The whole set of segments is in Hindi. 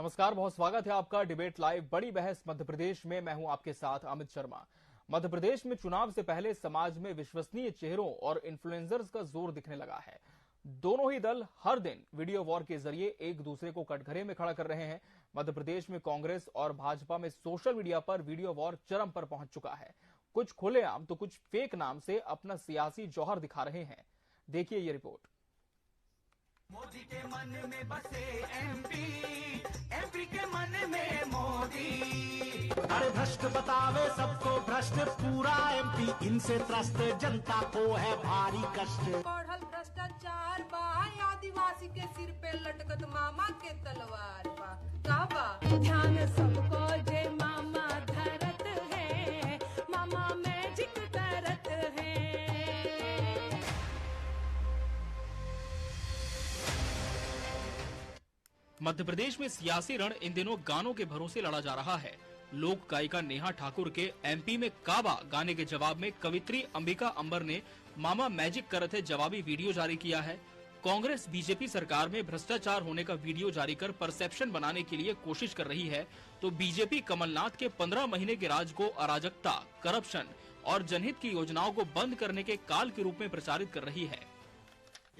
नमस्कार, बहुत स्वागत है आपका डिबेट लाइव बड़ी बहस मध्य प्रदेश में। मैं हूं आपके साथ अमित शर्मा। मध्य प्रदेश में चुनाव से पहले समाज में विश्वसनीय चेहरों और इन्फ्लुएंसर्स का जोर दिखने लगा है। दोनों ही दल हर दिन वीडियो वॉर के जरिए एक दूसरे को कटघरे में खड़ा कर रहे हैं। मध्य प्रदेश में कांग्रेस और भाजपा में सोशल मीडिया पर वीडियो वॉर चरम पर पहुंच चुका है। कुछ खुलेआम तो कुछ फेक नाम से अपना सियासी जौहर दिखा रहे हैं। देखिए ये रिपोर्ट। मोदी के मन में बसे एमपी के मन में मोदी। अरे भ्रष्ट बतावे सबको भ्रष्ट, पूरा एमपी इनसे त्रस्त, जनता को है भारी कष्ट। बढ़ल भ्रष्टाचार बा, आदिवासी के सिर पे लटकत मामा के तलवार बा। का बा ध्यान सबको जे मामा धरत है, मामा मैजिक करत है। मध्य प्रदेश में सियासी रण इन दिनों गानों के भरोसे लड़ा जा रहा है। लोक गायिका नेहा ठाकुर के एमपी में काबा गाने के जवाब में कवित्री अंबिका अंबर ने मामा मैजिक करत है जवाबी वीडियो जारी किया है। कांग्रेस बीजेपी सरकार में भ्रष्टाचार होने का वीडियो जारी कर परसेप्शन बनाने के लिए कोशिश कर रही है, तो बीजेपी कमलनाथ के 15 महीने के राज को अराजकता, करप्शन और जनहित की योजनाओं को बंद करने के काल के रूप में प्रचारित कर रही है।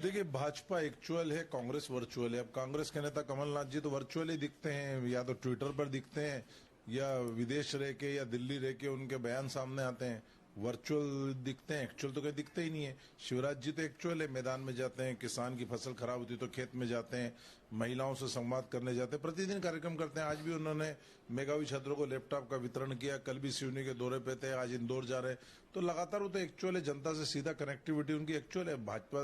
देखिए, भाजपा एक्चुअल है, कांग्रेस वर्चुअल है। अब कांग्रेस के नेता कमलनाथ जी तो वर्चुअल ही दिखते हैं, या तो ट्विटर पर दिखते हैं या विदेश रह के या दिल्ली रह के उनके बयान सामने आते हैं। वर्चुअल दिखते हैं, एक्चुअल तो कहीं दिखते ही नहीं है। शिवराज जी तो एक्चुअल है, मैदान में जाते हैं, किसान की फसल खराब होती तो खेत में जाते हैं, महिलाओं से संवाद करने जाते हैं, प्रतिदिन कार्यक्रम करते हैं। आज भी उन्होंने मेधावी छात्रों को लैपटॉप का वितरण किया, कल भी सिवनी के दौरे पे थे, आज इंदौर जा रहे हैं। तो लगातार वो तो एक्चुअल है, जनता से सीधा कनेक्टिविटी उनकी एक्चुअल है। भाजपा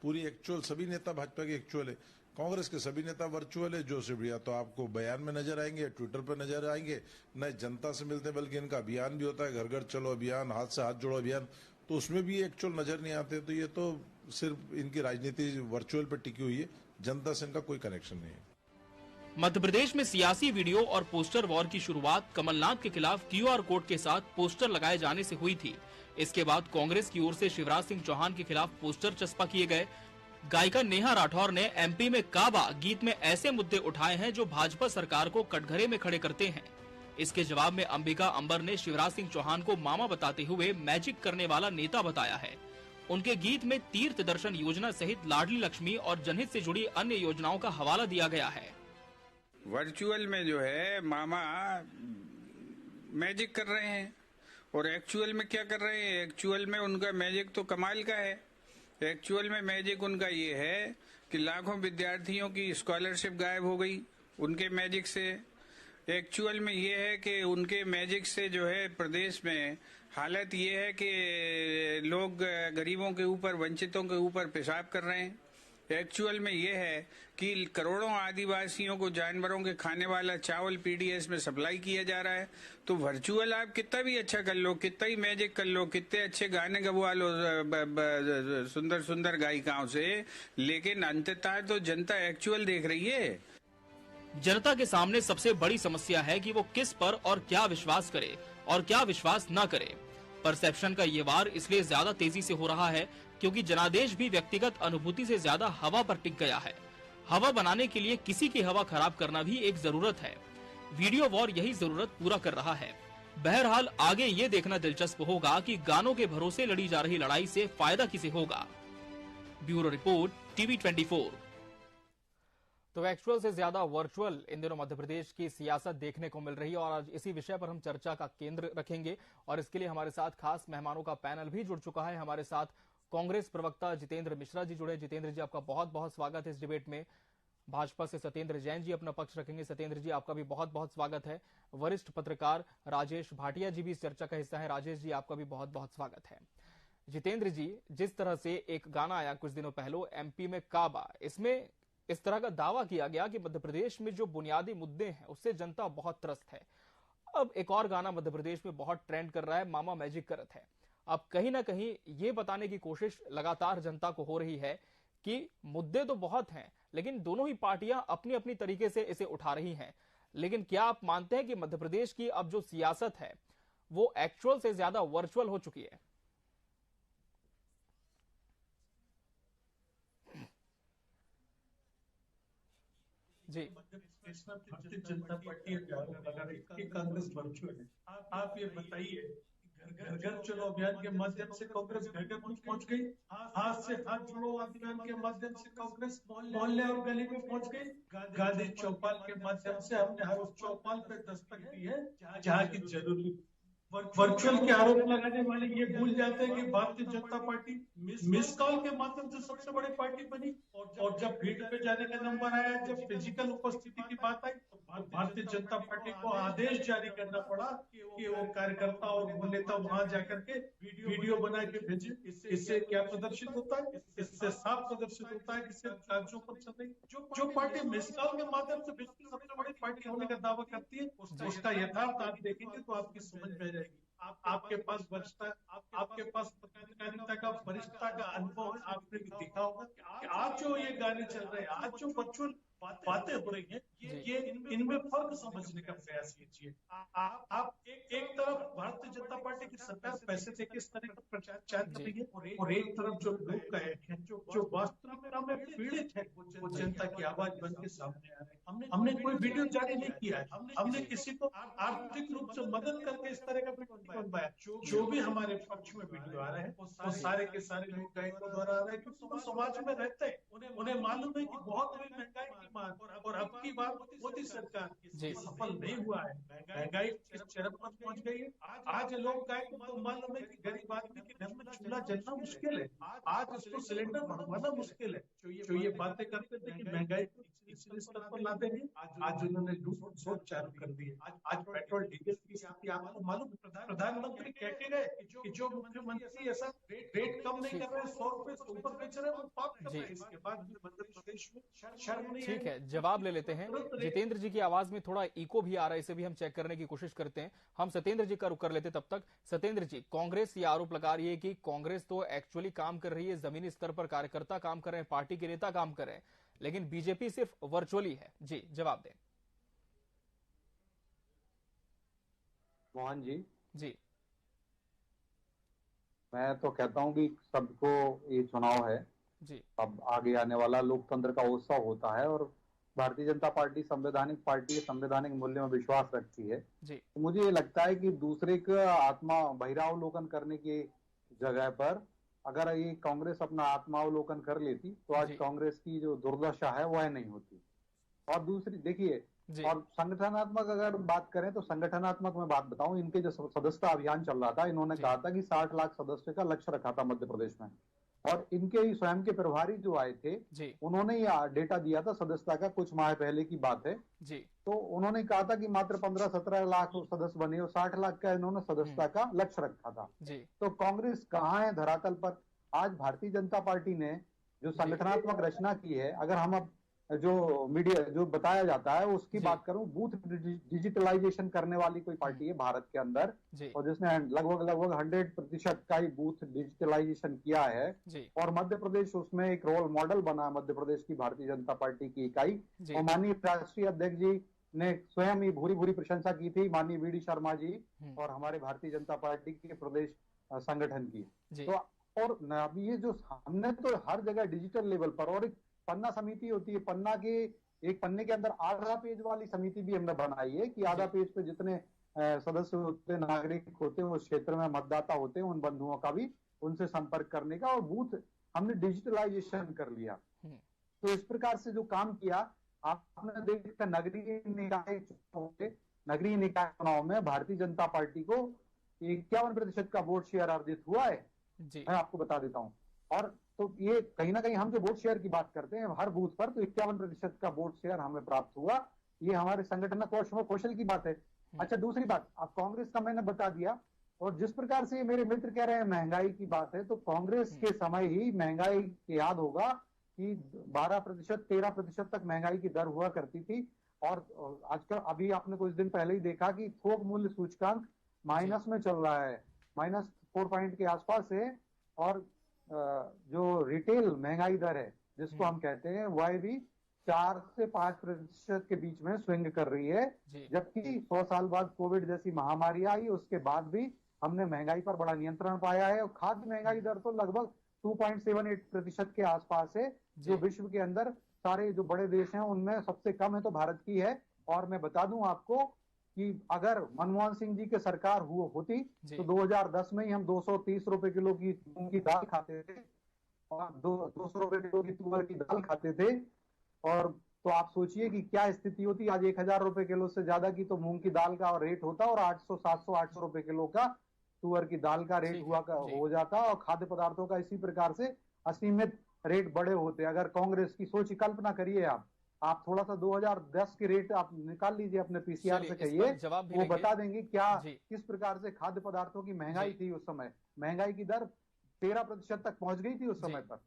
पूरी एक्चुअल, सभी नेता भाजपा की एक्चुअल है। कांग्रेस के सभी नेता वर्चुअल है, जो सिर्फ तो आपको बयान में नजर आएंगे, ट्विटर पर नजर आएंगे, न जनता से मिलते, बल्कि इनका अभियान भी होता है, घर घर चलो अभियान, हाथ से हाथ जोड़ो अभियान, तो उसमें भी एक्चुअल नजर नहीं आते। तो ये तो सिर्फ इनकी राजनीति वर्चुअल पर टिकी हुई है, जनता से इनका कोई कनेक्शन नहीं है। मध्य प्रदेश में सियासी वीडियो और पोस्टर वॉर की शुरुआत कमलनाथ के खिलाफ क्यूआर कोड के साथ पोस्टर लगाए जाने से हुई थी। इसके बाद कांग्रेस की ओर से शिवराज सिंह चौहान के खिलाफ पोस्टर चस्पा किए गए। गायिका नेहा राठौर ने एमपी में काबा गीत में ऐसे मुद्दे उठाए हैं जो भाजपा सरकार को कटघरे में खड़े करते हैं। इसके जवाब में अंबिका अंबर ने शिवराज सिंह चौहान को मामा बताते हुए मैजिक करने वाला नेता बताया है। उनके गीत में तीर्थ दर्शन योजना सहित लाडली लक्ष्मी और जनहित से जुड़ी अन्य योजनाओं का हवाला दिया गया है। वर्चुअल में जो है मामा मैजिक कर रहे हैं और एक्चुअल में क्या कर रहे हैं। एक्चुअल में उनका मैजिक तो कमाल का है। एक्चुअल में मैजिक उनका ये है कि लाखों विद्यार्थियों की स्कॉलरशिप गायब हो गई उनके मैजिक से। एक्चुअल में ये है कि उनके मैजिक से जो है प्रदेश में हालत ये है कि लोग गरीबों के ऊपर, वंचितों के ऊपर पेशाब कर रहे हैं। एक्चुअल में ये है कि करोड़ों आदिवासियों को जानवरों के खाने वाला चावल पीडीएस में सप्लाई किया जा रहा है। तो वर्चुअल आप कितना भी अच्छा कर लो, कितना ही मैजिक कर लो, कितने अच्छे गाने गवा लो सुंदर सुंदर गायिकाओं से, लेकिन अंततः तो जनता एक्चुअल देख रही है। जनता के सामने सबसे बड़ी समस्या है कि वो किस पर और क्या विश्वास करे और क्या विश्वास न करे। परसेप्शन का ये वार इसलिए ज्यादा तेजी से हो रहा है क्योंकि जनादेश भी व्यक्तिगत अनुभूति से ज्यादा हवा पर टिक गया है। हवा बनाने के लिए किसी की हवा खराब करना भी एक जरूरत है। वीडियो वॉर यही जरूरत पूरा कर रहा है। बहरहाल आगे ये देखना दिलचस्प होगा कि गानों के भरोसे लड़ी जा रही लड़ाई से फायदा किसे होगा। Bureau report, TV 24। तो एक्चुअल से ज्यादा वर्चुअल इन दिनों मध्य प्रदेश की सियासत देखने को मिल रही है और आज इसी विषय पर हम चर्चा का केंद्र रखेंगे और इसके लिए हमारे साथ खास मेहमानों का पैनल भी जुड़ चुका है। हमारे साथ कांग्रेस प्रवक्ता जितेंद्र मिश्रा जी जुड़े। जितेंद्र जी, आपका बहुत बहुत स्वागत है इस डिबेट में। भाजपा से सत्येंद्र जैन जी अपना पक्ष रखेंगे। सत्येंद्र जी, आपका भी बहुत बहुत स्वागत है। वरिष्ठ पत्रकार राजेश भाटिया जी भी इस चर्चा का हिस्सा है। राजेश जी, आपका भी बहुत बहुत स्वागत है। जितेंद्र जी, जिस तरह से एक गाना आया कुछ दिनों पहले एमपी में काबा, इसमें इस तरह का दावा किया गया कि मध्य प्रदेश में जो बुनियादी मुद्दे हैं उससे जनता बहुत त्रस्त है। अब एक और गाना मध्य प्रदेश में बहुत ट्रेंड कर रहा है, मामा मैजिक करत है। अब कहीं ना कहीं ये बताने की कोशिश लगातार जनता को हो रही है कि मुद्दे तो बहुत हैं, लेकिन दोनों ही पार्टियां अपनी अपनी तरीके से इसे उठा रही हैं। लेकिन क्या आप मानते हैं कि मध्य प्रदेश की अब जो सियासत है वो एक्चुअल से ज्यादा वर्चुअल हो चुकी है? जी मध्य प्रदेश में भारतीय जनता पार्टी का आरोप लगा रही है कि कांग्रेस वर्चुअल है। आप ये बताइए, घर घर चलो अभियान के माध्यम से कांग्रेस घर घर पहुंच गई, हाथ से हाथ जोड़ो अभियान के माध्यम से कांग्रेस मोहल्ले और गली में पहुंच गई, गांधी चौपाल के माध्यम से हमने हर उस चौपाल पे दस्तक दी है जहाँ की जरूरी। वर्चुअल के आरोप लगाने वाले ये भूल जाते हैं कि Bharatiya Janata party miss call के माध्यम से सबसे बड़ी पार्टी बनी, और जब फील्ड पे जाने का नंबर आया, जब फिजिकल उपस्थिति की बात आई, तो भारतीय जनता पार्टी को आदेश जारी करना पड़ा कि वो कार्यकर्ता और वो नेता वहां जाकर के वीडियो बना के भेजे। इससे क्या प्रदर्शित होता है? इससे साफ प्रदर्शित होता है कि सिर्फ कागजों पर चल रही जो पार्टी मिस कॉल के माध्यम से विश्व की सबसे बड़ी पार्टी होने का दावा करती है, उसका यथार्थ आप देखेंगे तो आपकी समझ में आ जाएगी। आपके पास वरिष्ठता, आपके पास पत्रकारिता का वरिष्ठता का अनुभव है, आपने भी देखा होगा कि आज जो ये गाने चल रहे हैं, आज जो वर्चुअल बातें हो रही हैं, ये इनमें फर्क समझने का प्रयास कीजिए। आप एक तरफ भारतीय जनता पार्टी की सरकार पैसे देके इस तरह का प्रचार कर रही है, और एक तरफ जो लोग कहे हैं, जो वास्तविकता में पीड़ित है, वो जनता की आवाज बन के सामने आ रहे हैं। हमने कोई वीडियो जारी नहीं किया है, हमने किसी को आर्थिक रूप से मदद करके इस तरह का वीडियो नहीं बनवाया। जो भी हमारे पक्ष में वीडियो आ रहे हैं, वो सारे के सारे लोग गायकों द्वारा आ रहे हैं, क्योंकि वो समाज में रहते हैं, उन्हें मालूम है कि बहुत बड़ी महंगाई की मार, और अब की बार मोदी सरकार सफल नहीं हुआ है, महंगाई इस चरम पर पहुंच गई है। आज लोग गायकों को मालूम है कि गरीब आदमी के घर में चूल्हा जलना मुश्किल है, आज उसको सिलेंडर भरवाना मुश्किल है। जो ये बातें करते थे कि महंगाई को इसी स्तर पर ला देंगे, आज उन्होंने लूट खसोट चालू कर दी है। आज पेट्रोल डीजल की स्थिति आपको मालूम, प्रधानमंत्री कहते गए कि जो मुख्यमंत्री ऐसा रेट कम नहीं कर रहे, 100 रुपए से ऊपर बेच रहे हैं, वो पाप कर रहे हैं। इसके बाद मध्य प्रदेश में शर्म नहीं है। ठीक है, जवाब ले लेते हैं। जितेंद्र जी की आवाज में थोड़ा इको भी आ रहा है, इसे भी हम चेक करने की कोशिश करते हैं। हम सत्येंद्र जी का रुख कर लेते तब तक। सत्येंद्र जी, कांग्रेस ये आरोप लगा रही है कि कांग्रेस तो एक्चुअली काम कर रही है, जमीनी स्तर पर कार्यकर्ता काम कर रहे हैं, पार्टी के नेता काम कर रहे हैं, लेकिन बीजेपी सिर्फ वर्चुअली है। जी जवाब दें। मोहन जी, जी मैं तो कहता हूं कि सबको ये चुनाव है जी, अब आगे आने वाला लोकतंत्र का उत्सव होता है, और भारतीय जनता पार्टी संवैधानिक पार्टी है, संवैधानिक मूल्यों में विश्वास रखती है। जी तो मुझे ये लगता है कि दूसरे का आत्मा बहिरावलोकन करने की जगह पर अगर ये कांग्रेस अपना आत्मावलोकन कर लेती तो आज जी। कांग्रेस की जो दुर्दशा है वह नहीं होती। और दूसरी देखिए, जी और संगठनात्मक अगर बात करें तो संगठनात्मक मैं बात बताऊं, इनके जो सदस्यता अभियान चल रहा था, इन्होंने जी। कहा था कि 60 लाख सदस्य का लक्ष्य रखा था मध्य प्रदेश में, और इनके ही स्वयं के प्रभारी जो आए थे जी उन्होंने ये डेटा दिया था सदस्यता का, कुछ माह पहले की बात है। जी तो उन्होंने कहा था कि मात्र 15-17 लाख सदस्य बने, और 60 लाख का इन्होंने सदस्यता का लक्ष्य रखा था। जी तो कांग्रेस कहाँ है धरातल पर? आज भारतीय जनता पार्टी ने जो संगठनात्मक रचना की है, अगर हम अब जो मीडिया जो बताया जाता है उसकी जी। बात करूं, बूथ डिजिटलाइजेशन करने वाली कोई पार्टी है भारत के अंदर, जी और जिसने लगभग 100% का ही बूथ डिजिटलाइजेशन किया है, जी और मध्य प्रदेश उसमें एक रोल मॉडल बना। मध्य प्रदेश की भारतीय जनता पार्टी की इकाई, जी। और माननीय राष्ट्रीय अध्यक्ष जी ने स्वयं ही भूरी भूरी प्रशंसा की थी, माननीय वी डी शर्मा जी और हमारे भारतीय जनता पार्टी के प्रदेश संगठन की। जी। तो और अभी ये जो हमने तो हर जगह डिजिटल लेवल पर, और एक पन्ना समिति होती है, पन्ना के एक पन्ने के अंदर आधा पेज वाली समिति भी हमने बनाई है कि आधा पेज पे जितने सदस्य होते, नागरिक होते हैं, उस क्षेत्र में मतदाता होते हैं, उन बंधुओं का भी उनसे संपर्क करने का, और बूथ हमने डिजिटलाइजेशन कर लिया। तो इस प्रकार से जो काम किया, आपने देखा नगरीय निकाय चुनाव में भारतीय जनता पार्टी को 51% का वोट शेयर अर्जित हुआ है। जी मैं आपको बता देता हूं। और तो ये कहीं ना कहीं हम जो वोट शेयर की बात करते हैं हर बूथ पर, तो 51% का वोट शेयर हमें प्राप्त हुआ। ये हमारे संगठन कौशल की बात है। अच्छा, दूसरी बात, अब कांग्रेस का मैंने बता दिया, और जिस प्रकार से मेरे मित्र कह रहे हैं महंगाई की बात है, तो कांग्रेस के समय ही महंगाई याद होगा कि 12%, 13% तक महंगाई की दर हुआ करती थी। और आजकल अभी आपने कुछ दिन पहले ही देखा कि थोक मूल्य सूचकांक माइनस में चल रहा है, -4 पॉइंट के आसपास है। और जो रिटेल महंगाई दर है जिसको हम कहते हैं, वह भी 4 से 5% के बीच में स्विंग कर रही है। जबकि 100 साल बाद कोविड जैसी महामारी आई, उसके बाद भी हमने महंगाई पर बड़ा नियंत्रण पाया है। और खाद्य महंगाई दर तो लगभग 2.78% के आसपास है, जो विश्व के अंदर सारे जो बड़े देश हैं उनमें सबसे कम है तो भारत की है। और मैं बता दूं आपको कि अगर मनमोहन सिंह जी की सरकार होती तो 2010 में ही हम 230 रुपए किलो की मूंग की दाल खाते थे और 200 रुपए किलो की तुअर की दाल खाते थे। और तो आप सोचिए कि क्या स्थिति होती। आज 1000 रुपए किलो से ज्यादा की तो मूंग की दाल का रेट होता और 800 रुपए किलो का तुअर की दाल का रेट हो जाता और खाद्य पदार्थों का इसी प्रकार से असीमित रेट बड़े होते। अगर कांग्रेस की सोच कल्पना करिए आप थोड़ा सा 2010 के रेट आप निकाल लीजिए अपने पीसीआर से कहिए, वो बता देंगे क्या किस प्रकार से खाद्य पदार्थों की महंगाई थी उस समय। महंगाई की दर 13% तक पहुंच गई थी उस समय पर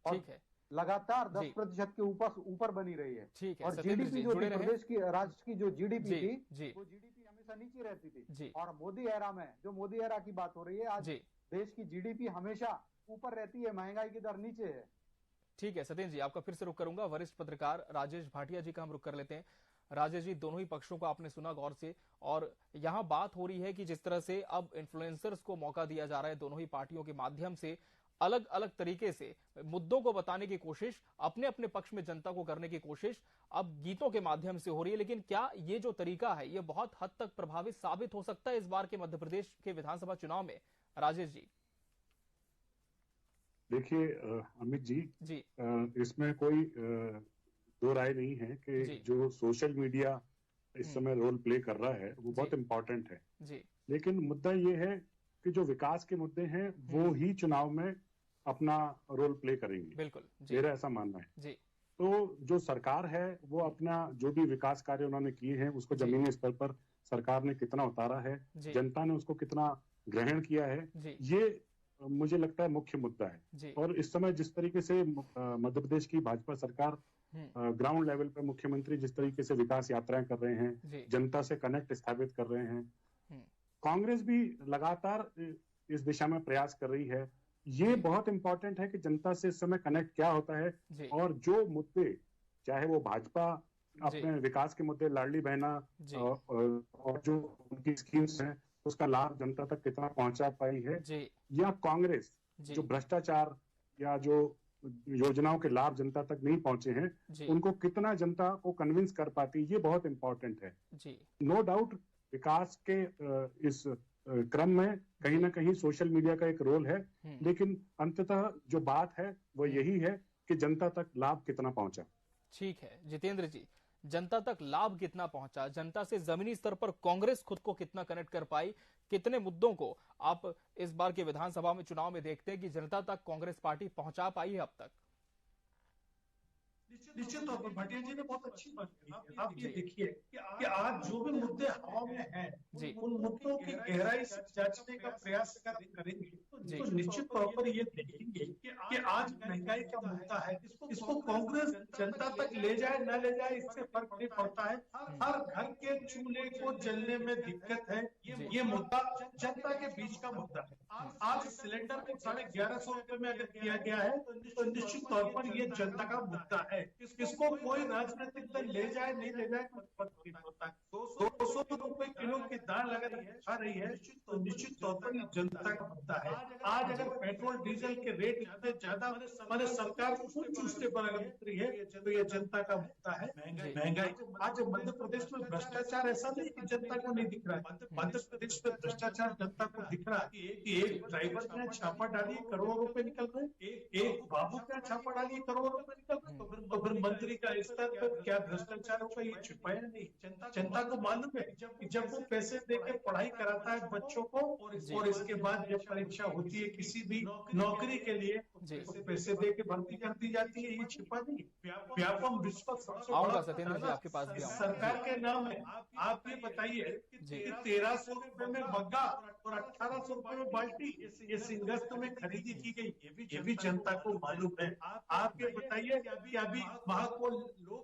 और लगातार 10% के ऊपर बनी रही है। और जीडीपी जो प्रदेश की राष्ट्र की जो जीडीपी थी वो जीडीपी हमेशा नीचे रहती थी। और मोदी एरा में जो मोदी एरा की बात हो रही है, आज देश की जीडीपी हमेशा ऊपर रहती है, महंगाई की दर नीचे है। ठीक है सत्येंद्र जी, आपका फिर से रुख करूंगा। वरिष्ठ पत्रकार राजेश भाटिया जी का हम रुख कर लेते हैं। राजेश जी, दोनों ही पक्षों को आपने सुना गौर से, और यहाँ बात हो रही है कि जिस तरह से अब इन्फ्लुएंसर्स को मौका दिया जा रहा है दोनों ही पार्टियों के माध्यम से, अलग अलग तरीके से मुद्दों को बताने की कोशिश, अपने अपने पक्ष में जनता को करने की कोशिश अब गीतों के माध्यम से हो रही है। लेकिन क्या ये जो तरीका है ये बहुत हद तक प्रभावित साबित हो सकता है इस बार के मध्य प्रदेश के विधानसभा चुनाव में? राजेश जी। देखिए अमित जी, इसमें कोई दो राय नहीं है कि जो सोशल मीडिया इस समय रोल प्ले कर रहा है वो बहुत इम्पोर्टेंट है जी। लेकिन मुद्दा ये है कि जो विकास के मुद्दे हैं वो ही चुनाव में अपना रोल प्ले करेंगे। बिल्कुल, मेरा ऐसा मानना है जी। तो जो सरकार है वो अपना जो भी विकास कार्य उन्होंने किए हैं उसको जमीनी स्तर पर सरकार ने कितना उतारा है, जनता ने उसको कितना ग्रहण किया है, ये मुझे लगता है मुख्य मुद्दा है। और इस समय जिस तरीके से मध्य प्रदेश की भाजपा सरकार ग्राउंड लेवल पे मुख्यमंत्री जिस तरीके से विकास यात्राएं कर रहे हैं, जनता से कनेक्ट स्थापित कर रहे हैं, कांग्रेस भी लगातार इस दिशा में प्रयास कर रही है। ये बहुत इंपॉर्टेंट है कि जनता से इस समय कनेक्ट क्या होता है और जो मुद्दे, चाहे वो भाजपा अपने विकास के मुद्दे, लाडली बहना और जो उनकी स्कीम्स हैं उसका लाभ जनता तक कितना पहुंचा पाई है, या कांग्रेस जो भ्रष्टाचार या जो योजनाओं के लाभ जनता तक नहीं पहुंचे हैं उनको कितना जनता को कन्विंस कर पाती, ये बहुत इंपॉर्टेंट है। नो डाउट विकास के इस क्रम में कहीं ना कहीं सोशल मीडिया का एक रोल है, लेकिन अंततः जो बात है वो यही है कि जनता तक लाभ कितना पहुंचा। ठीक है जितेंद्र जी, जनता तक लाभ कितना पहुंचा, जनता से जमीनी स्तर पर कांग्रेस खुद को कितना कनेक्ट कर पाई, कितने मुद्दों को आप इस बार के विधानसभा में चुनाव में देखते हैं कि जनता तक कांग्रेस पार्टी पहुंचा पाई है अब तक? निश्चित तौर पर भाटिया जी ने बहुत अच्छी बात कही है। आप ये देखिए कि आज जो भी मुद्दे हवा में हैं, उन मुद्दों की गहराई से जांचने का प्रयास करेंगे तो निश्चित तौर पर ये देखेंगे कि आज महंगाई का मुद्दा है, इसको कांग्रेस जनता तक ले जाए न ले जाए इससे फर्क नहीं पड़ता है। हर घर के चूल्हे को जलने में दिक्कत है, ये मुद्दा जनता के बीच का मुद्दा है। आज सिलेंडर को 1150 रुपए में अगर किया गया है तो निश्चित तौर पर ये जनता का मुद्दा है। इसको कोई राजनीतिक दल ले जाए नहीं ले जाए फर्क नहीं पड़ता है। 200 रुपए किलो की दाल अगर खा रही है तो निश्चित तौर पर ये जनता का मुद्दा है। आज अगर पेट्रोल डीजल के रेट इतने ज्यादा मैंने सरकार को फुल चूसने पर अगर उतरी है तो ये जनता का मुद्दा है महंगाई। आज मध्य प्रदेश में भ्रष्टाचार ऐसा नहीं कि जनता को नहीं दिख रहा है, मध्य प्रदेश में भ्रष्टाचार जनता को दिख रहा है। एक ड्राइवर के छापा डालिए करोड़ों रुपए निकल रहे, एक बाबू का छापा डालिए करोड़ों रुपए निकल रहे, तो फिर मंत्री का स्तर पर क्या भ्रष्टाचार होगा ये छिपाया नहीं। जनता को मालूम है कि जब वो पैसे देकर पढ़ाई कराता है बच्चों को और इसके बाद जब परीक्षा होती है किसी भी नौकरी के लिए तो पैसे दे के भर्ती कर दी जाती है, ये छिपा नहीं। व्यापम विश्व सबसे बड़ा सरकार के नाम है। आप ये बताइए कि 1300 रुपए में मग्गा और 1800 रुपए में बाल्टी ये सिंगस्त में खरीदी की गई, ये भी जनता को मालूम है। आप ये बताइए कि अभी महाकोल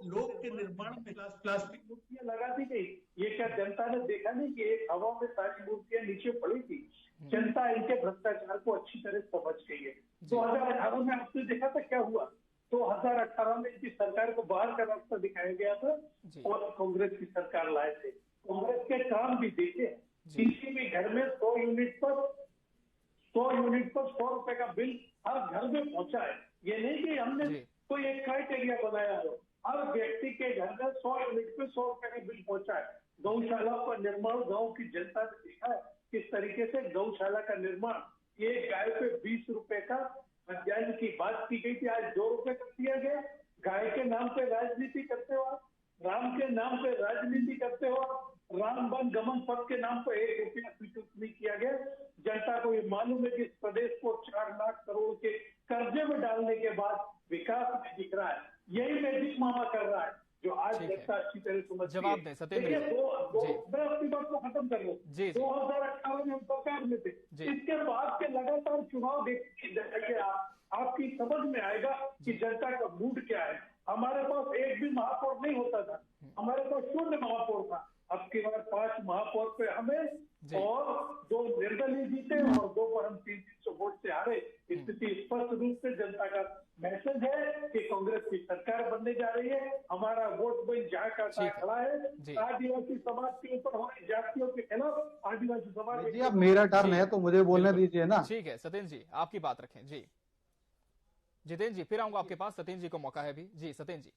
लोक के निर्माण में प्लास्टिक मूर्तियां लगा दी गई, ये क्या जनता ने देखा नहीं कि एक हवा में सारी मूर्तियां नीचे पड़ी थी? जनता इनके भ्रष्टाचार को अच्छी तरह समझ गई है। 2018 में आपने देखा था क्या हुआ? 2018 में इनकी सरकार को बाहर का रास्ता दिखाया गया था और कांग्रेस की सरकार लाए थे। कांग्रेस के काम भी देखे, किसी भी घर में 100 यूनिट पर 100 रुपए का बिल हर घर में पहुंचा है। ये नहीं कि हमने कोई एक क्राइटेरिया बनाया हो, हर व्यक्ति के घर में 100 यूनिट पे 100 रुपए का बिल पहुंचा है। गौशाला का निर्माण गांव की जनता ने देखा है किस तरीके से गौशाला का निर्माण, ये गाय पे 20 रुपए का अध्ययन की बात की गई थी, आज 2 रुपए कर दिया गया। गाय के नाम पे राजनीति करते हो आप, राम के नाम पे राजनीति करते हो, राम वन गमन पथ के नाम पर 1 रुपया स्वीकृत नहीं किया गया। जनता को ये मालूम है कि इस प्रदेश को 4 लाख करोड़ के कर्जे में डालने के बाद विकास नहीं दिख रहा है। यही मैजिक मामा कर रहा है जो आज जनता अच्छी तरह समझ। जवाब दें सत्येंद्र जी। मैं अपनी बात को खत्म कर लूं। 2018 में हम सरकार में थे, इसके बाद के लगातार चुनाव देखिए आपकी समझ में आएगा कि जनता का मूड क्या है। हमारे पास एक भी महापौर नहीं होता था, हमारे पास 0 महापौर था। अब की बार 5 महापौर पे हमें और 2 निर्दलीय जीते और 2 पर हम 300 वोट से हारे। स्थिति स्पष्ट रूप से जनता का मैसेज है कि कांग्रेस की सरकार बनने जा रही है। हमारा वोट बैंक जहाँ का खड़ा है, आदिवासी समाज के ऊपर हमारी जातियों के खिलाफ आदिवासी समाज। जी अब मेरा टर्न है तो मुझे बोलने दीजिए ना। ठीक है सत्येंद्र जी, आपकी बात रखें। जी जितेंद्र जी, फिर आऊंगा आपके पास। सत्येंद्र जी को मौका है अभी। जी सत्येंद्र जी।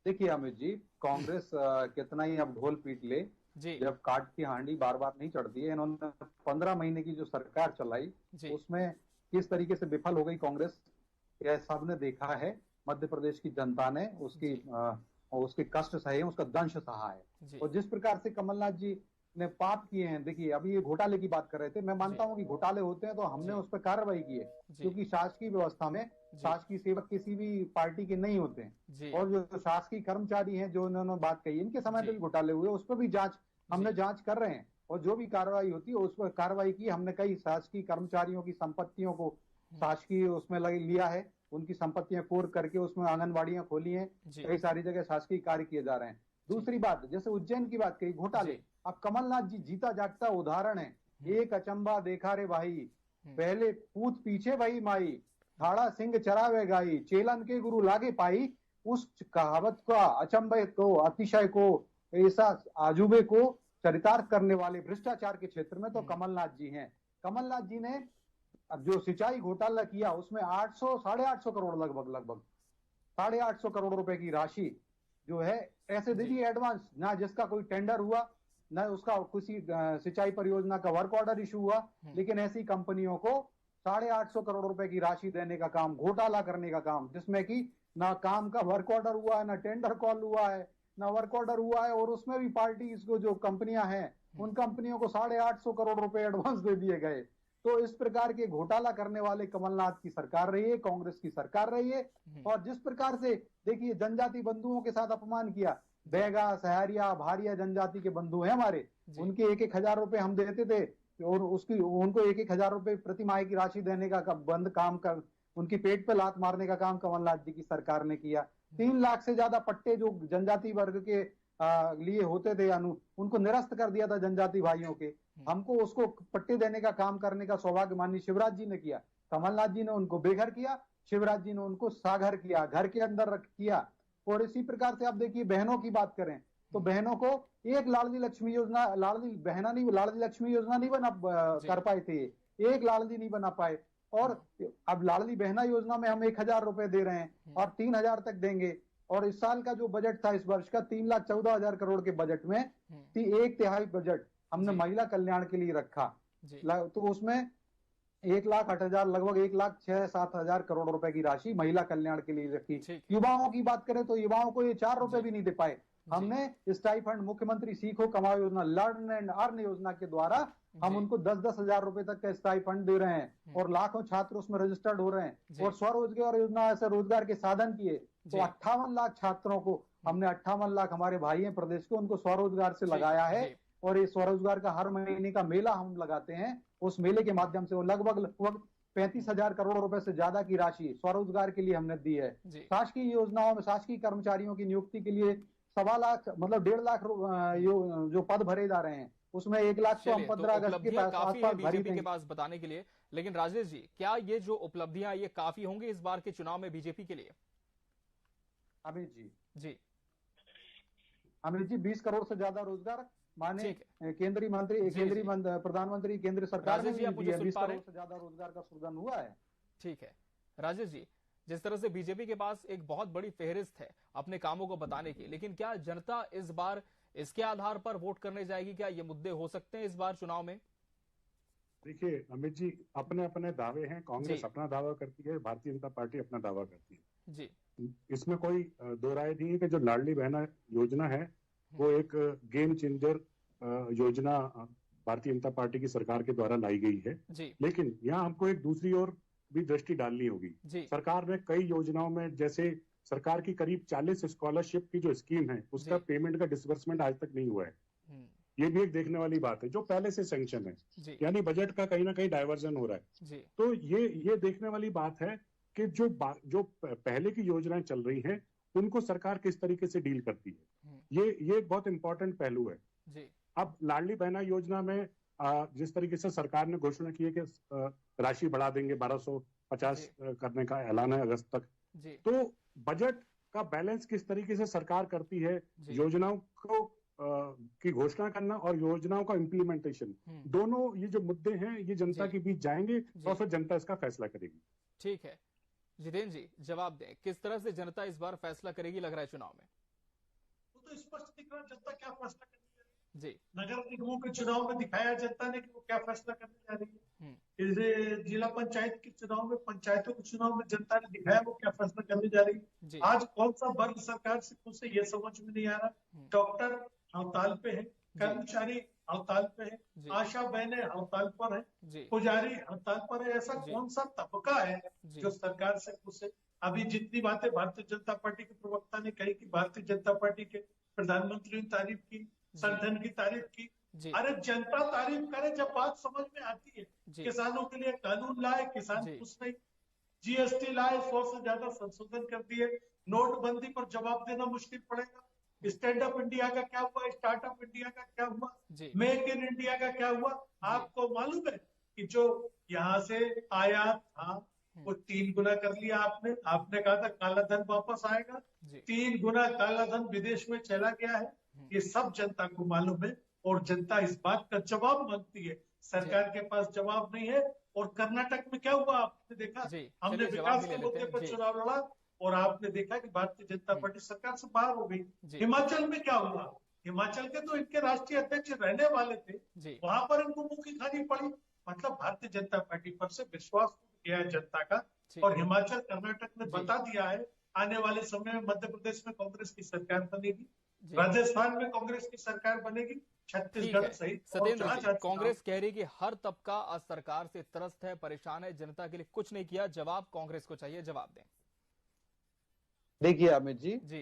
देखिए अमित जी, कांग्रेस कितना ही अब ढोल पीट ले, जब काट की हांडी बार बार नहीं चढ़ती है। इन्होंने 15 महीने की जो सरकार चलाई उसमें किस तरीके से विफल हो गई कांग्रेस, यह सबने देखा है। मध्य प्रदेश की जनता ने उसके कष्ट सहे, उसका दंश सहा है। और जिस प्रकार से कमलनाथ जी ने पाप किए हैं, देखिए अभी ये घोटाले की बात कर रहे थे, मैं मानता हूं कि घोटाले होते हैं तो हमने उस पर कार्रवाई की है, क्योंकि शासकीय व्यवस्था में शासकीय सेवक किसी भी पार्टी के नहीं होते हैं। और जो शासकीय कर्मचारी हैं, जो उन्होंने बात कही, इनके समय पे भी घोटाले हुए, उस पर भी हमने जांच कर रहे हैं। और जो भी कार्रवाई होती है उस पर कार्रवाई की हमने। कई शासकीय कर्मचारियों की संपत्तियों को शासकीय उसमें लिया है, उनकी संपत्तियां कोर करके उसमें आंगनबाड़ियां खोली हैं, कई सारी जगह शासकीय कार्य किए जा रहे हैं। दूसरी बात, जैसे उज्जैन की बात कही, घोटाले, अब कमलनाथ जी जीता जागता उदाहरण है। एक अचंबा देखा रे भाई, पहले पूत पीछे भाई माई, ठाड़ा सिंह चरावे गाई, चेलन के गुरु लागे पाई। उस कहावत का, अचंबे को, अतिशय को, ऐसा आजूबे को चरितार्थ करने वाले भ्रष्टाचार के क्षेत्र में तो कमलनाथ जी हैं। कमलनाथ जी ने अब जो सिंचाई घोटाला किया उसमें 800-850 करोड़ लगभग 850 करोड़ रुपए की राशि जो है ऐसे दे दी एडवांस, ना जिसका कोई टेंडर हुआ, ना उसका किसी सिंचाई परियोजना का वर्क ऑर्डर इशू हुआ, लेकिन ऐसी कंपनियों को 850 करोड़ रुपए की राशि देने का काम, घोटाला करने का काम, जिसमें कि ना काम का वर्क ऑर्डर हुआ है, ना टेंडर कॉल हुआ है, ना वर्क ऑर्डर हुआ है। और उसमें भी पार्टी को जो कंपनियां हैं उन कंपनियों को 850 करोड़ रुपए एडवांस दे दिए गए। तो इस प्रकार के घोटाला करने वाले कमलनाथ की सरकार रही है, कांग्रेस की सरकार रही है। और जिस प्रकार से देखिए जनजाति बंधुओं के साथ अपमान किया, बैगा, सहारिया, भारिया जनजाति के बंधु हैं हमारे, उनके 1-1 हजार रुपए हम देते थे और उनको 1-1 हजार रुपए प्रति माह की राशि देने का बंद काम कर, उनकी पेट पे लात मारने का काम कमलनाथ जी की सरकार ने किया। 3 लाख से ज्यादा पट्टे जो जनजाति वर्ग के लिए होते थे, उनको निरस्त कर दिया था जनजाति भाइयों के। हमको उसको पट्टे देने का काम करने का सौभाग्य माननीय शिवराज जी ने किया। कमलनाथ जी ने उनको बेघर किया, शिवराज जी ने उनको साघर किया, घर के अंदर किया। और इसी प्रकार से आप देखिए बहनों की बात करें तो बहनों को एक लाडली लक्ष्मी योजना, लाडली लक्ष्मी योजना नहीं बना कर पाए थे, एक लाडली नहीं बना पाए। और अब लाडली बहना योजना में हम 1,000 रुपए दे रहे हैं और 3,000 तक देंगे। और इस साल का जो बजट था, इस वर्ष का 3,14,000 करोड़ के बजट में 1/3 बजट हमने महिला कल्याण के लिए रखा। तो उसमें 1,08,000, लगभग 1,06,000-7,000 करोड़ रुपए की राशि महिला कल्याण के लिए रखी। युवाओं की बात करें तो युवाओं को ये 4 रुपए भी नहीं दे पाए। हमने स्टाइफंड, मुख्यमंत्री सीखो कमाओ योजना, लर्न एंड अर्न योजना के द्वारा हम उनको 10-10 हजार रुपए तक का स्टाइफंड दे रहे हैं और लाखों छात्र उसमें रजिस्टर्ड हो रहे हैं। और स्वरोजगार योजना ऐसे रोजगार के साधन किए तो 58 लाख छात्रों को हमने 58 लाख हमारे भाई हैं प्रदेश के, उनको स्वरोजगार से लगाया है। और ये स्वरोजगार का हर महीने का मेला हम लगाते हैं, उस मेले के माध्यम से वो लगभग 35,000 करोड़ रुपए से ज्यादा की राशि स्वरोजगार के लिए हमने दी है। शासकीय योजनाओं में शासकीय कर्मचारियों की नियुक्ति के लिए 1.25 लाख, मतलब 1.5 लाख जो पद भरे जा रहे हैं, उसमें 1 लाख तो हम 15 अगस्त के आसपास बीजेपी के पास बताने के लिए। लेकिन राजेश जी, क्या ये जो उपलब्धियां ये काफी होंगी इस बार के चुनाव में बीजेपी के लिए? अमित जी 20 करोड़ से ज्यादा रोजगार माने केंद्रीय मंत्री, केंद्रीय प्रधानमंत्री, केंद्र सरकार ने 20 करोड़ से ज्यादा रोजगार का सृजन हुआ है। ठीक है राजेश जी, जिस तरह से बीजेपी के पास एक बहुत बड़ी फेहरिस्त है अपने कामों को बताने की, लेकिन क्या जनता इस बार इसके आधार पर वोट करने जाएगी? क्या ये मुद्दे हो सकते हैं इस बार चुनाव में? देखिए अमित जी, अपने अपने दावे हैं। कांग्रेस अपना दावा करती है, भारतीय जनता पार्टी अपना दावा करती है जी। इसमें कोई दो राय नहीं है कि जो लाडली बहना योजना है वो एक गेम चेंजर योजना भारतीय जनता पार्टी की सरकार के द्वारा लाई गई है जी। लेकिन यहाँ हमको एक दूसरी ओर भी दृष्टि डालनी होगी। सरकार ने कई योजनाओं में, जैसे सरकार की करीब 40 स्कॉलरशिप की जो स्कीम है उसका पेमेंट का डिसबर्समेंट आज तक नहीं हुआ है। ये भी एक देखने वाली बात है, जो पहले से सैंक्शन है, यानी बजट का कहीं ना कहीं डाइवर्जन हो रहा है। तो ये देखने वाली बात है कि जो पहले की योजनाएं चल रही हैं उनको सरकार किस तरीके से डील करती है, ये एक बहुत इंपॉर्टेंट पहलू है। अब लाडली बहना योजना में जिस तरीके से सरकार ने घोषणा की है कि राशि बढ़ा देंगे, 1250 करने का ऐलान है अगस्त तक, तो बजट का बैलेंस किस तरीके से सरकार करती है, योजनाओं को की घोषणा करना और योजनाओं का इम्प्लीमेंटेशन, दोनों ये जो मुद्दे हैं ये जनता के बीच जाएंगे और फिर जनता इसका फैसला करेगी। ठीक है जितेंद्र जी, जवाब दें, किस तरह से जनता इस बार फैसला करेगी लग रहा है चुनाव में? वो तो स्पष्ट दिख रहा है जनता क्या फैसला करेगी जी। नगर निगमों के चुनाव में दिखाया जनता ने कि वो क्या फैसला करने जा रही है। इसे जिला पंचायत के चुनाव में, पंचायतों के चुनाव में जनता ने दिखाया वो क्या फैसला करने जा रही है। आज कौन सा वर्ग सरकार से खुश है ये समझ में नहीं आ रहा। डॉक्टर हड़ताल पे है, कर्मचारी हड़ताल पे है, आशा बहनें हड़ताल पर है, पुजारी हड़ताल पर है। ऐसा कौन सा तबका है जो सरकार से खुश है? अभी जितनी बातें भारतीय जनता पार्टी के प्रवक्ता ने कही कि भारतीय जनता पार्टी के प्रधानमंत्री ने तारीफ की, संगठन की तारीफ की, अरे जनता तारीफ करे जब बात समझ में आती है। किसानों के लिए कानून लाए, किसान खुश नहीं। जीएसटी लाए, 100 से ज्यादा संशोधन कर दिए। नोटबंदी पर जवाब देना मुश्किल पड़ेगा। स्टैंड अप इंडिया का क्या हुआ, स्टार्टअप इंडिया का क्या हुआ, मेक इन इंडिया का क्या हुआ? आपको मालूम है कि जो यहाँ से आयात था वो 3 गुना कर लिया आपने कहा था काला धन वापस आएगा, 3 गुना काला धन विदेश में चला गया है। ये सब जनता को मालूम है और जनता इस बात का जवाब मांगती है। सरकार के पास जवाब नहीं है। और कर्नाटक में क्या हुआ आपने देखा, हमने विकास के मुद्दे पर चुनाव लड़ा और आपने देखा कि भारतीय जनता पार्टी सरकार से बाहर हो गई। हिमाचल में क्या हुआ, हिमाचल के तो इनके राष्ट्रीय अध्यक्ष रहने वाले थे, वहां पर इनको मुखी खानी पड़ी। मतलब भारतीय जनता पार्टी पर से विश्वास किया है जनता का। और हिमाचल कर्नाटक ने बता दिया है आने वाले समय में मध्य प्रदेश में कांग्रेस की सरकार बनेगी, राजस्थान में कांग्रेस की सरकार बनेगी, छत्तीसगढ़ सहित। सत्येंद्र जी, कांग्रेस कह रही कि हर तबका आज सरकार से त्रस्त है, परेशान है, जनता के लिए कुछ नहीं किया। जवाब कांग्रेस को चाहिए, जवाब दें। देखिए अमित जी,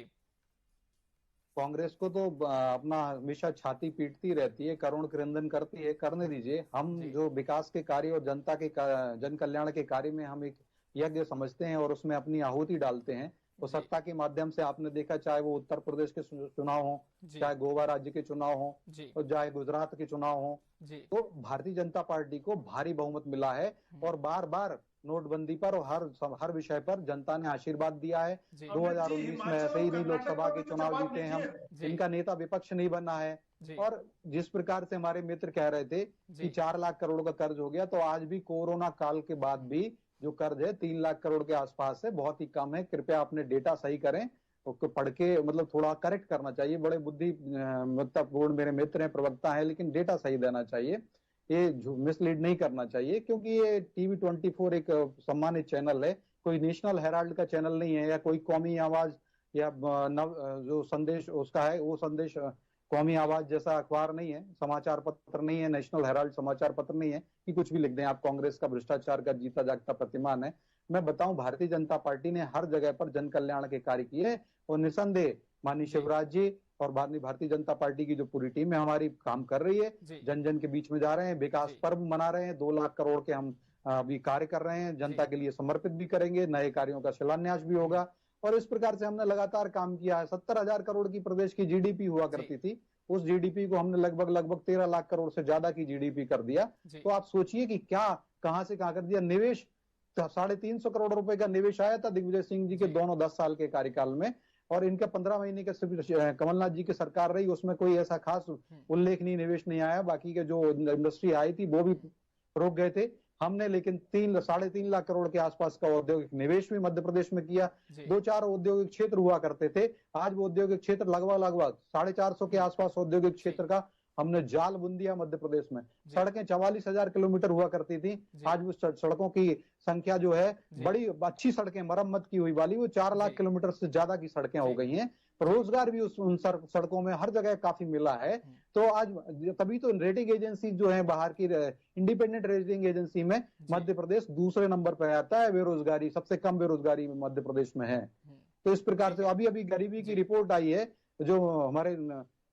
कांग्रेस को तो अपना हमेशा छाती पीटती रहती है, करुण क्रंदन करती है, करने दीजिए। हम जो विकास के कार्य और जनता के जन कल्याण के कार्य में हम एक यज्ञ समझते हैं और उसमें अपनी आहुति डालते हैं। तो सत्ता के माध्यम से आपने देखा, चाहे वो उत्तर प्रदेश के चुनाव हो, चाहे गोवा राज्य के चुनाव हो, और चाहे गुजरात के चुनाव हो, तो भारतीय जनता पार्टी को भारी बहुमत मिला है। और बार बार नोटबंदी पर और हर विषय पर जनता ने आशीर्वाद दिया है। 2019 में ऐसे ही नहीं लोकसभा के चुनाव जीते हैं हम, इनका नेता विपक्ष नहीं बना है। और जिस प्रकार से हमारे मित्र कह रहे थे कि 4 लाख करोड़ का कर्ज हो गया, तो आज भी कोरोना काल के बाद भी जो कर्ज है 3 लाख करोड़ के आसपास है, बहुत ही कम है। कृपया अपने डेटा सही करें, तो पढ़ के मतलब थोड़ा करेक्ट करना चाहिए। बड़े बुद्धिमत्तापूर्ण मेरे मित्र हैं, प्रवक्ता है, लेकिन डेटा सही देना चाहिए, ये मिसलीड नहीं करना चाहिए। क्योंकि ये टीवी 24 एक सम्मानित चैनल है, कोई नेशनल हेराल्ड का चैनल नहीं है, या कोई कौमी आवाज या जो संदेश उसका है वो संदेश कौमी आवाज जैसा अखबार नहीं है, समाचार पत्र नहीं है, नेशनल हेराल्ड समाचार पत्र नहीं है कि कुछ भी लिख दें आप। कांग्रेस का भ्रष्टाचार का जीता जागता प्रतिमान है। मैं बताऊं, भारतीय जनता पार्टी ने हर जगह पर जन कल्याण के कार्य किए और निसंदेह माननीय शिवराज जी और भारतीय जनता पार्टी की जो पूरी टीम है हमारी काम कर रही है, जन जन के बीच में जा रहे हैं, विकास पर्व मना रहे हैं, 2 लाख करोड़ के हम अभी कार्य कर रहे हैं, जनता के लिए समर्पित भी करेंगे, नए कार्यों का शिलान्यास भी होगा। और इस प्रकार से हमने लगातार काम किया है। 70,000 करोड़ की प्रदेश की जीडीपी हुआ करती थी, उस जीडीपी को हमने लगभग 13 लाख करोड़ से ज्यादा की जीडीपी कर दिया। तो आप सोचिए कि क्या कहां से कहां कर दिया। निवेश 350 करोड़ रुपए का निवेश आया था दिग्विजय सिंह जी के दोनों 10 साल के कार्यकाल में, और इनके 15 महीने के कमलनाथ जी की सरकार रही, उसमें कोई ऐसा खास उल्लेखनीय निवेश नहीं आया। बाकी के जो इंडस्ट्री आई थी वो भी रोक गए थे। हमने लेकिन 3-3.5 लाख करोड़ के आसपास का औद्योगिक निवेश भी मध्य प्रदेश में किया। 2-4 औद्योगिक क्षेत्र हुआ करते थे, आज वो औद्योगिक क्षेत्र लगभग 450 के आसपास औद्योगिक क्षेत्र का हमने जाल बुन दिया मध्य प्रदेश में। सड़कें 44,000 किलोमीटर हुआ करती थी, आज वो सड़कों की संख्या जो है बड़ी अच्छी सड़कें मरम्मत की हुई वाली वो 4 लाख किलोमीटर से ज्यादा की सड़कें हो गई हैं। रोजगार भी उन सड़कों में हर जगह काफी मिला है। तो आज तभी तो रेटिंग एजेंसी जो है बाहर की इंडिपेंडेंट रेटिंग एजेंसी में मध्य प्रदेश दूसरे नंबर पर आता है, बेरोजगारी सबसे कम बेरोजगारी में मध्य प्रदेश में है। तो इस प्रकार से अभी गरीबी की रिपोर्ट आई है जो हमारे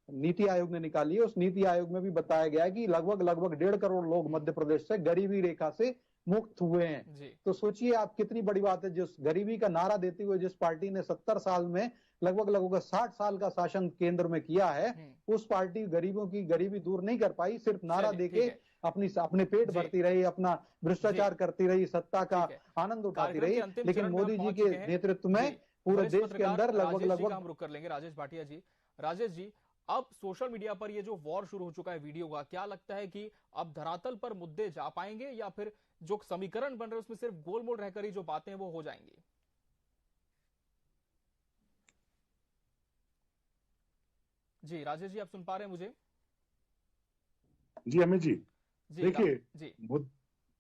नीति आयोग ने निकाली है, उस नीति आयोग में भी बताया गया है कि लगभग 1.5 करोड़ लोग मध्य प्रदेश से गरीबी रेखा से मुक्त हुए हैं। तो सोचिए आप कितनी बड़ी बात है, जिस गरीबी का नारा देते हुए जिस पार्टी ने 70 साल में लगभग 60 साल का शासन केंद्र में किया है, उस पार्टी गरीबों की गरीबी दूर नहीं कर पाई, सिर्फ नारा देके अपने पेट भरती रही, अपना भ्रष्टाचार करती रही, सत्ता का आनंद उठाती रही। लेकिन मोदी जी के नेतृत्व में पूरे देश के अंदर लगभग हम रुक कर लेंगे। राजेश भाटिया जी, राजेश जी, अब सोशल मीडिया पर ये जो वॉर शुरू हो चुका है वीडियो का, क्या लगता है कि अब धरातल पर मुद्दे जा पाएंगे या फिर जो समीकरण बन रहे हैं उसमें सिर्फ गोल मोल रहकर ही जो बातें हैं वो हो जाएंगी? जी राजेश जी, आप सुन पा रहे हैं मुझे? जी अमित जी, देखिए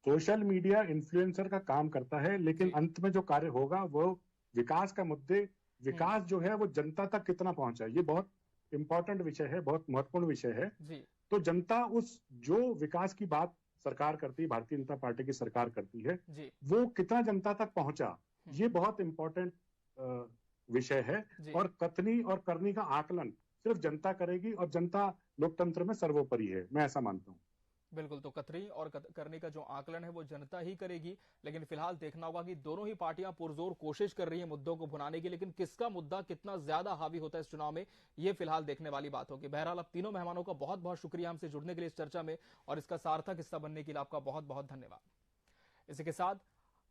सोशल मीडिया इन्फ्लुएंसर का काम करता है, लेकिन अंत में जो कार्य होगा वो विकास का मुद्दे, विकास जो है वो जनता तक कितना पहुंचा, ये बहुत इंपॉर्टेंट विषय है, बहुत महत्वपूर्ण विषय है। तो जनता उस जो विकास की बात सरकार करती है, भारतीय जनता पार्टी की सरकार करती है, वो कितना जनता तक पहुंचा, ये बहुत इंपॉर्टेंट विषय है। और कथनी और करनी का आकलन सिर्फ जनता करेगी और जनता लोकतंत्र में सर्वोपरि है, मैं ऐसा मानता हूँ। बिल्कुल, तो कतरी और करने का जो आकलन है वो जनता ही करेगी। लेकिन फिलहाल देखना होगा कि दोनों ही पार्टियां पुरजोर कोशिश कर रही हैं मुद्दों को भुनाने की, लेकिन किसका मुद्दा कितना ज्यादा हावी होता है इस चुनाव में, ये फिलहाल देखने वाली बात होगी। बहरहाल अब तीनों मेहमानों का बहुत बहुत शुक्रिया हमसे जुड़ने के लिए इस चर्चा में, और इसका सार्थक हिस्सा बनने के लिए आपका बहुत बहुत धन्यवाद। इसी के साथ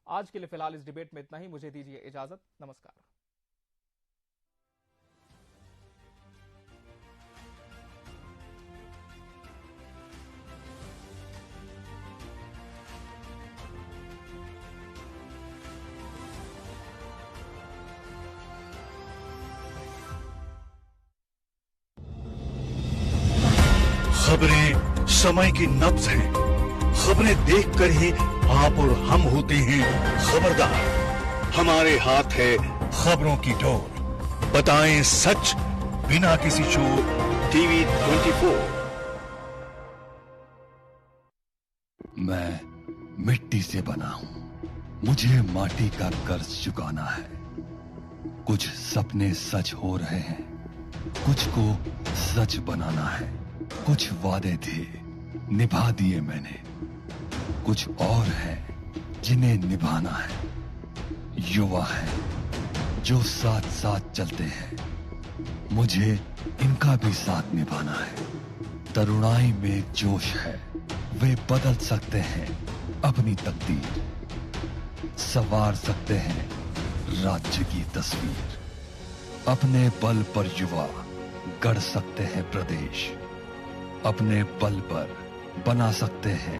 आज के लिए फिलहाल इस डिबेट में इतना ही, मुझे दीजिए इजाजत, नमस्कार। खबरें समय की नब्ज हैं, खबरें देखकर ही आप और हम होते हैं खबरदार। हमारे हाथ है खबरों की डोर, बताएं सच बिना किसी चोर। टीवी 24। मैं मिट्टी से बना हूं, मुझे माटी का कर्ज चुकाना है। कुछ सपने सच हो रहे हैं, कुछ को सच बनाना है। कुछ वादे थे निभा दिए मैंने, कुछ और है जिन्हें निभाना है। युवा है जो साथ साथ चलते हैं, मुझे इनका भी साथ निभाना है। तरुणाई में जोश है, वे बदल सकते हैं अपनी तकदीर, संवार सकते हैं राज्य की तस्वीर। अपने बल पर युवा गढ़ सकते हैं प्रदेश, अपने बल पर बना सकते हैं